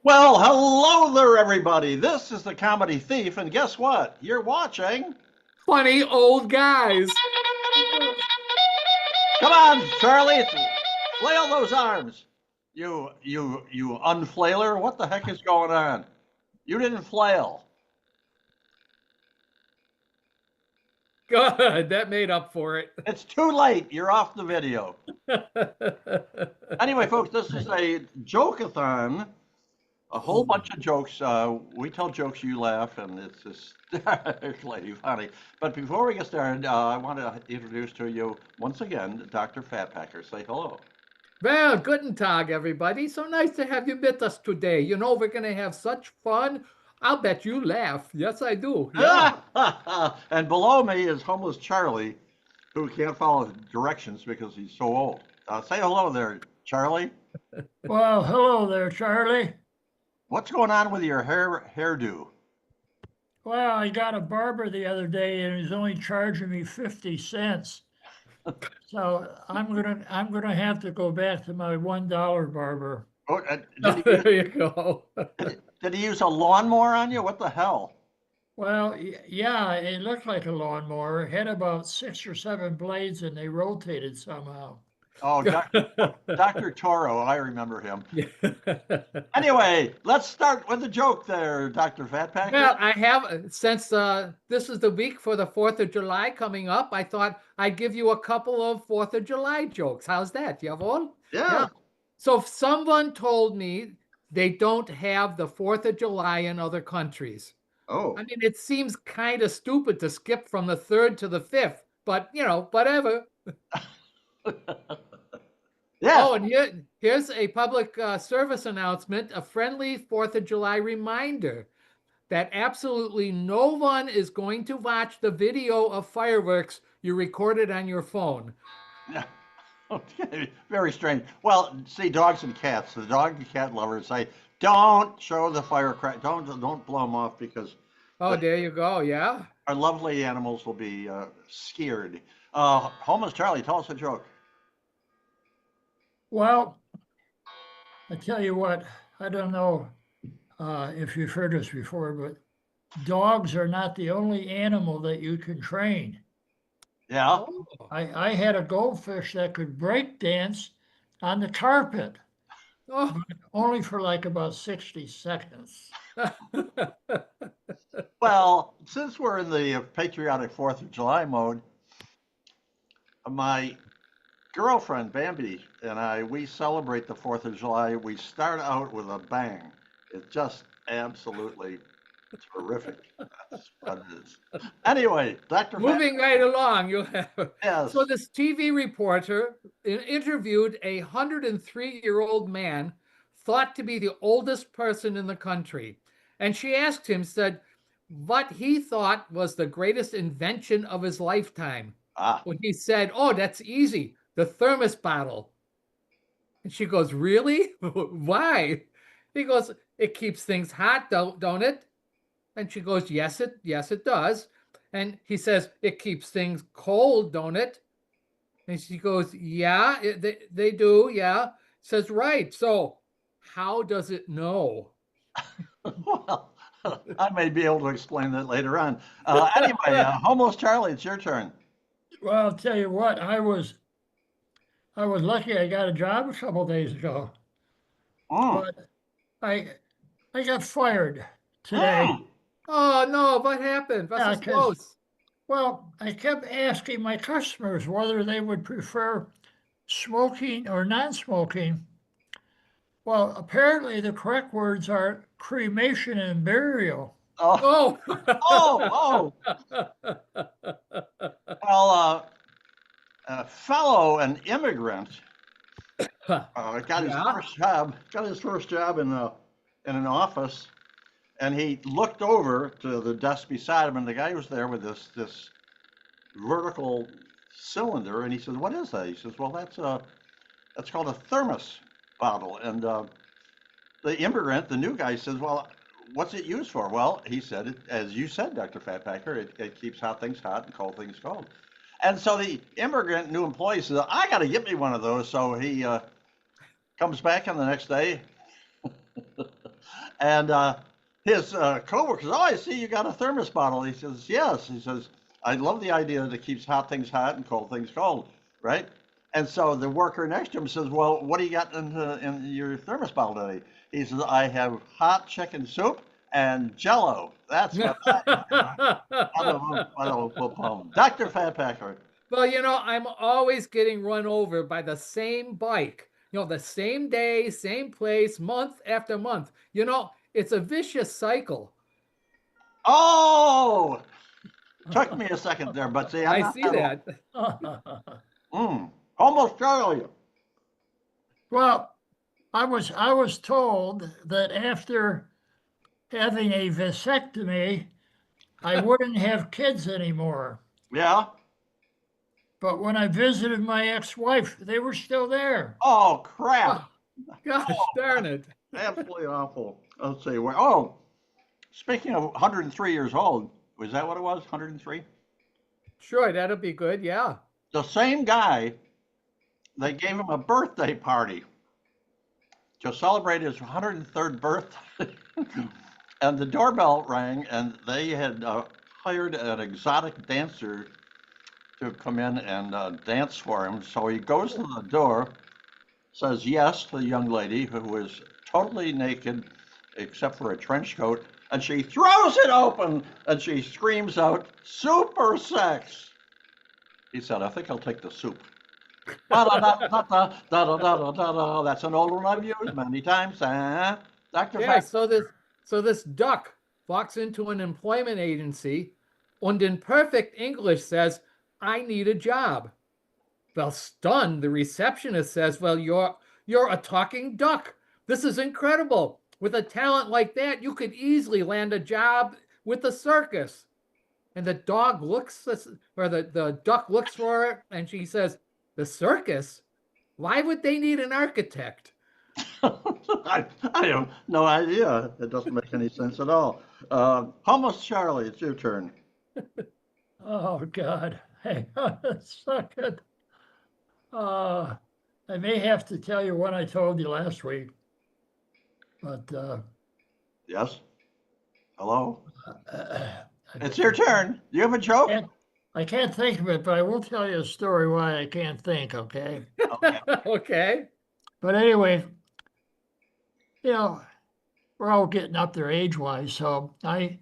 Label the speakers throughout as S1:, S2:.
S1: Well, hello there, everybody. This is the Comedy Thief, and guess what? You're watching.
S2: Funny old guys.
S1: Come on, Charlie, flail those arms. You unflailer. What the heck is going on? You didn't flail.
S2: Good. That made up for it.
S1: It's too late. You're off the video. Anyway, folks, this is a joke-a-thon. A whole bunch of jokes. We tell jokes, you laugh, and it's hysterically funny. But before we get started, I want to introduce to you once again Dr. Fatpacker. Say hello.
S2: Well, guten Tag, everybody. So nice to have you with us today. You know, we're going to have such fun. I'll bet you laugh. Yes, I do. Yeah.
S1: And below me is homeless Charlie, who can't follow directions because he's so old. Say hello there, Charlie.
S3: Well, hello there, Charlie.
S1: What's going on with your hairdo?
S3: Well, I got a barber the other day and he's only charging me 50 cents. So I'm gonna have to go back to my $1 barber.
S1: Oh,
S2: There you go.
S1: did he use a lawnmower on you? What the hell?
S3: Well, yeah, it looked like a lawnmower. It had about 6 or 7 blades and they rotated somehow.
S1: Oh, Dr. Toro, I remember him. Anyway, let's start with the joke there, Dr. Fatpacker.
S2: Well, I have, since this is the week for the 4th of July coming up, I thought I'd give you a couple of 4th of July jokes. How's that, Jawohl?
S1: Yeah.
S2: So if someone told me they don't have the 4th of July in other countries,
S1: Oh.
S2: I mean, it seems kind of stupid to skip from the 3rd to the 5th, but, you know, whatever.
S1: Yeah.
S2: Oh, and here's a public service announcement, a friendly 4th of July reminder that absolutely no one is going to watch the video of fireworks you recorded on your phone.
S1: Yeah. Okay. Very strange. Well, see, dogs and cats, the dog and cat lovers say, don't show the firecracker, don't blow them off because
S2: Oh, there you go. Yeah.
S1: our lovely animals will be scared. Homeless Charlie, tell us a joke.
S3: Well, I tell you what, I don't know if you've heard this before, but dogs are not the only animal that you can train.
S1: Yeah.
S2: Oh.
S3: I had a goldfish that could break dance on the carpet,
S2: Oh.
S3: only for like about 60 seconds.
S1: Well, since we're in the patriotic 4th of July mode, my girlfriend Bambi and we celebrate the 4th of July. We start out with a bang. It's just absolutely terrific. That's what it is. Anyway, Dr.
S2: Moving right along, you have.
S1: Yes.
S2: So this TV reporter interviewed a 103-year-old man thought to be the oldest person in the country. And she asked him, said, what he thought was the greatest invention of his lifetime. Well, he said, oh, that's easy. The thermos bottle. And she goes, really? Why? He goes, it keeps things hot, don't it? And she goes, yes, it does. And he says, it keeps things cold, don't it? And she goes, yeah, they do, yeah. Says, right. So how does it know?
S1: Well, I may be able to explain that later on. Anyway, homeless Charlie, it's your turn.
S3: Well, I'll tell you what, I was lucky I got a job a couple days ago, but I got fired today.
S2: Oh, no, what happened?
S3: Yeah,
S2: Was close?
S3: Well, I kept asking my customers whether they would prefer smoking or non-smoking. Well, apparently the correct words are cremation and burial.
S1: Oh,
S2: Oh.
S1: Well, a fellow, an immigrant, got his first job in an office, and he looked over to the desk beside him, and the guy was there with this vertical cylinder, and he says, "What is that?" He says, "Well, that's called a thermos bottle." And the immigrant, the new guy, says, "Well, what's it used for?" Well, he said, as you said, Dr. Fatpacker, it keeps hot things hot and cold things cold. And so the immigrant new employee says, "I got to get me one of those." So he comes back in the next day. And his coworker says, "Oh, I see you got a thermos bottle." He says, "Yes." He says, "I love the idea that it keeps hot things hot and cold things cold, right?" And so the worker next to him says, "Well, what do you got in your thermos bottle today?" He says, "I have hot chicken soup and Jello. That's what I have." Dr. Fatpacker.
S2: Well, I'm always getting run over by the same bike, the same day, same place, month after month. It's a vicious cycle.
S1: Oh, took me a second there, but see, I'm
S2: I
S1: not
S2: see that.
S1: Almost Charlie.
S3: Well, I was told that after having a vasectomy, I wouldn't have kids anymore.
S1: Yeah.
S3: But when I visited my ex-wife, they were still there.
S1: Oh, crap.
S2: Oh, gosh darn it.
S1: Absolutely awful. Let's see. Oh, speaking of 103 years old, was that what it was? 103?
S2: Sure, that'll be good. Yeah.
S1: The same guy, they gave him a birthday party to celebrate his 103rd birthday. And the doorbell rang, and they had hired an exotic dancer to come in and dance for him. So he goes to the door, says yes to the young lady who is totally naked except for a trench coat, and she throws it open and she screams out, "Super sex!" He said, "I think I'll take the soup." That's an old one I've used many times. Dr.
S2: Yeah, so this duck walks into an employment agency and in perfect English says, "I need a job." Well, stunned, the receptionist says, "Well, you're a talking duck. This is incredible. With a talent like that, you could easily land a job with the circus." And the dog looks, or the duck looks for her, and she says, "The circus? Why would they need an architect?"
S1: I have no idea. It doesn't make any sense at all. Almost Charlie, it's your turn.
S3: Oh, God. Hang on a second. I may have to tell you what I told you last week, but
S1: Yes? Hello? It's your turn. You have a joke?
S3: I can't think of it, but I will tell you a story why I can't think, okay?
S1: Okay.
S2: Okay.
S3: But anyway, we're all getting up there age-wise, so I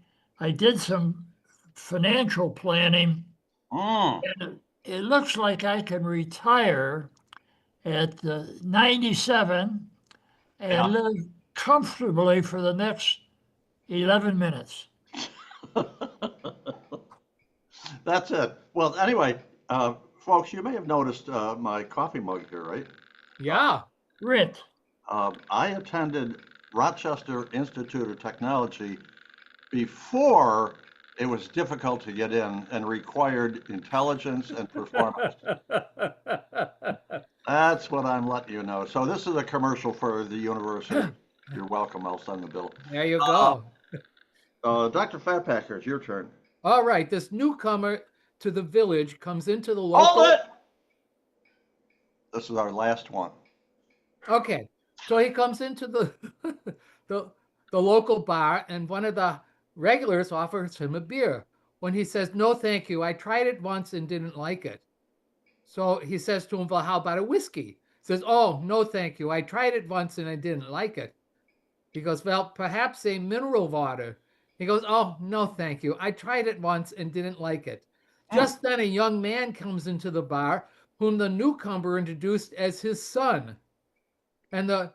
S3: did some financial planning, and it looks like I can retire at 97 and live comfortably for the next 11 minutes.
S1: That's it. Well, anyway, folks, you may have noticed my coffee mug here, right?
S2: Yeah.
S3: Rit.
S1: I attended Rochester Institute of Technology before it was difficult to get in and required intelligence and performance. That's what I'm letting you know. So this is a commercial for the university. You're welcome. I'll send the bill.
S2: There you go.
S1: Dr. Fatpacker, it's your turn.
S2: All right. This newcomer to the village comes into the
S1: Hold
S2: local.
S1: it! This is our last one.
S2: Okay. So he comes into the local bar, and one of the regulars offers him a beer. When he says, "No, thank you. I tried it once and didn't like it." So he says to him, "Well, how about a whiskey?" He says, "Oh, no, thank you. I tried it once and I didn't like it." He goes, "Well, perhaps a mineral water." He goes, "Oh, no, thank you. I tried it once and didn't like it." Just then a young man comes into the bar whom the newcomer introduced as his son. And the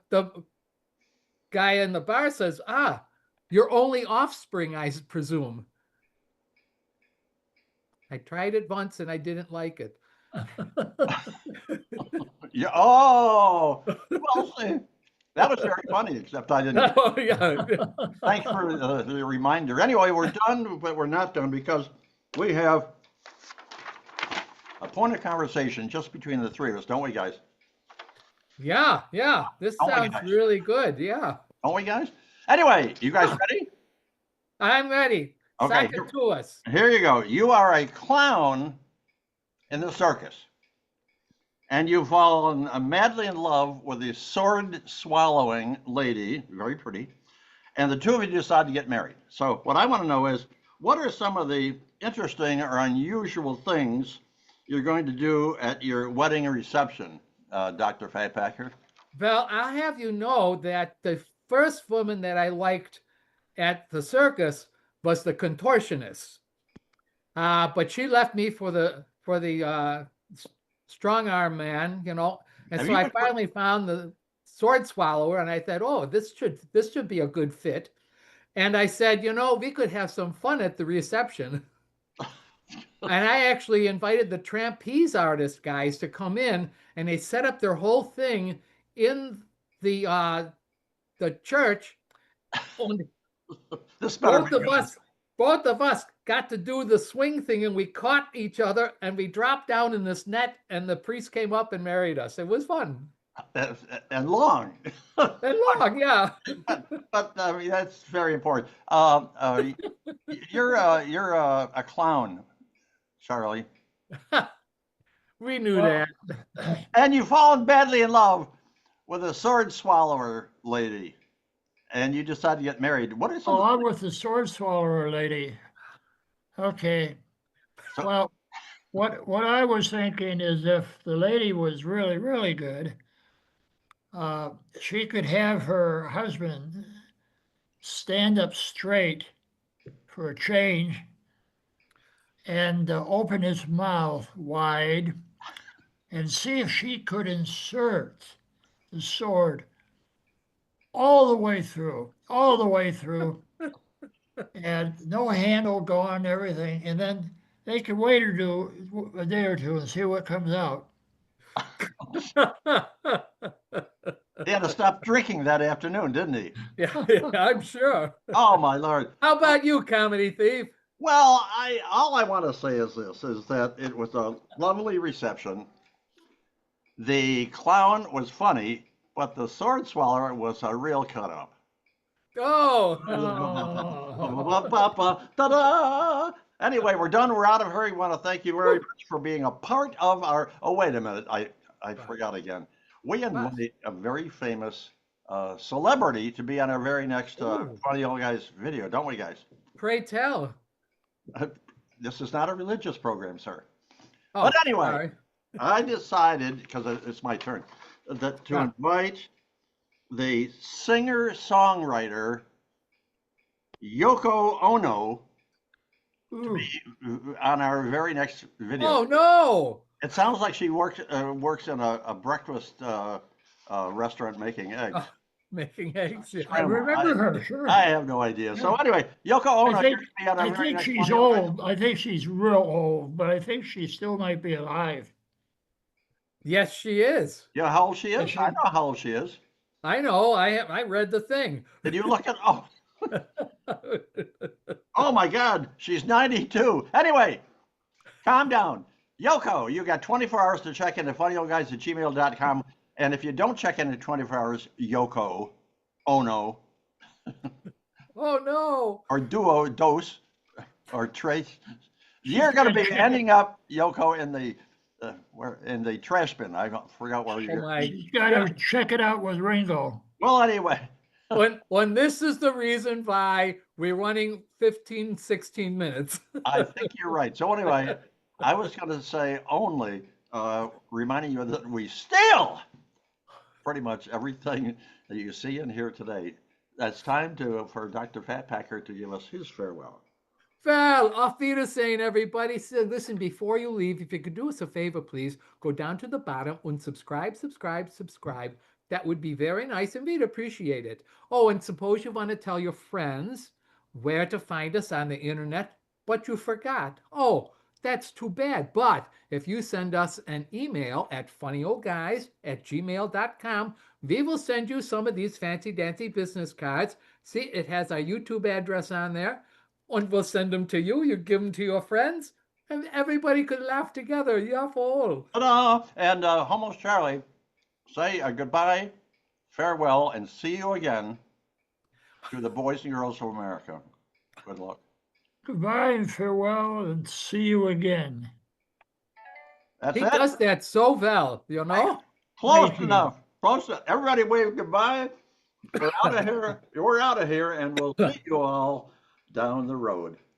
S2: guy in the bar says, "Ah, your only offspring, I presume." "I tried it once and I didn't like it."
S1: Yeah. Oh, well, see, that was very funny, except I didn't.
S2: Oh, yeah.
S1: Thanks for the reminder. Anyway, we're done, but we're not done because we have a point of conversation just between the three of us, don't we, guys?
S2: Yeah, yeah. This
S1: Don't we,
S2: sounds
S1: guys?
S2: really good. Yeah.
S1: Don't we, guys? Anyway, you guys ready?
S2: I'm ready.
S1: Okay,
S2: Sock it to us.
S1: Here you go. You are a clown in the circus, and you've fallen madly in love with a sword swallowing lady, very pretty, and the two of you decide to get married. So what I want to know is, what are some of the interesting or unusual things you're going to do at your wedding reception, Dr. Fatpacker?
S2: Well, I'll have you know that the first woman that I liked at the circus was the contortionist. But she left me for the strong arm man, you know. And so I finally found the sword swallower, and I thought, oh, this should be a good fit. And I said, you know, we could have some fun at the reception. And I actually invited the trapeze artist guys to come in, and they set up their whole thing in the church. And
S1: This better be good.
S2: Both of us got to do the swing thing, and we caught each other, and we dropped down in this net, and the priest came up and married us. It was fun.
S1: And long.
S2: And long, yeah.
S1: But I mean, that's very important. You're a clown, Charlie.
S2: We knew that.
S1: And you've fallen badly in love with a sword swallower lady, and you decide to get married. What is?
S3: Oh, I'm with the sword swallower lady. Okay. Well, what I was thinking is, if the lady was really, really good, she could have her husband stand up straight for a change and open his mouth wide and see if she could insert the sword all the way through, and no handle gone, everything. And then they could wait a day or two and see what comes out.
S1: He had to stop drinking that afternoon, didn't he?
S2: Yeah, I'm sure.
S1: Oh my Lord!
S2: How about you, Comedy Thief?
S1: Well, all I want to say is this: is that it was a lovely reception. The clown was funny, but the sword swallower was a real cut up.
S2: Oh.
S1: Ta-da! Anyway, we're done. We're out of here. We want to thank you very much for being a part of our. Oh, wait a minute. I forgot again. We invite a very famous celebrity to be on our very next Funny Old Guys video, don't we, guys?
S2: Pray tell.
S1: This is not a religious program, sir.
S2: Oh,
S1: but anyway,
S2: sorry.
S1: I decided, because it's my turn, that to invite the singer-songwriter Yoko Ono to be on our very next video.
S2: Oh, no.
S1: It sounds like she works in a breakfast restaurant making eggs.
S2: Oh, making eggs. Yeah.
S3: I remember her, sure.
S1: I have no idea. So anyway, Yoko Ono.
S3: I think she's old. I think she's real old, but I think she still might be alive.
S2: Yes, she is.
S1: Yeah, how old she is? I know how old she is.
S2: I know. I read the thing.
S1: Did you look at? Oh. Oh my God, she's 92. Anyway, calm down. Yoko, you got 24 hours to check into funnyoldguys@gmail.com. And if you don't check in in 24 hours, Yoko Ono.
S2: Oh, no.
S1: Or Dos, or Trace. You're going to be ending up, Yoko, in the trash bin. I forgot where you're.
S3: You got to check it out with Ringo.
S1: Well, anyway.
S2: When this is the reason why we're running 15, 16 minutes.
S1: I think you're right. So anyway, I was going to say only, reminding you that we steal pretty much everything that you see and hear today. It's time for Dr. Fatpacker to give us his farewell.
S2: Well, auf Wiedersehen, everybody. So listen, before you leave, if you could do us a favor, please, go down to the bottom and subscribe. That would be very nice, and we'd appreciate it. Oh, and suppose you want to tell your friends where to find us on the internet, but you forgot. Oh, that's too bad. But if you send us an email at funnyoldguys@gmail.com, we will send you some of these fancy dancy business cards. See, it has our YouTube address on there, and we'll send them to you. You give them to your friends, and everybody could laugh together. Yeah, all.
S1: Ta-da! And Homos Charlie, say a goodbye, farewell, and see you again to the boys and girls of America. Good luck.
S3: Goodbye and farewell, and see you again.
S2: He does that so well, you know?
S1: Close enough. Close enough. Everybody wave goodbye We're out of here. We're out of here, and we'll see you all down the road.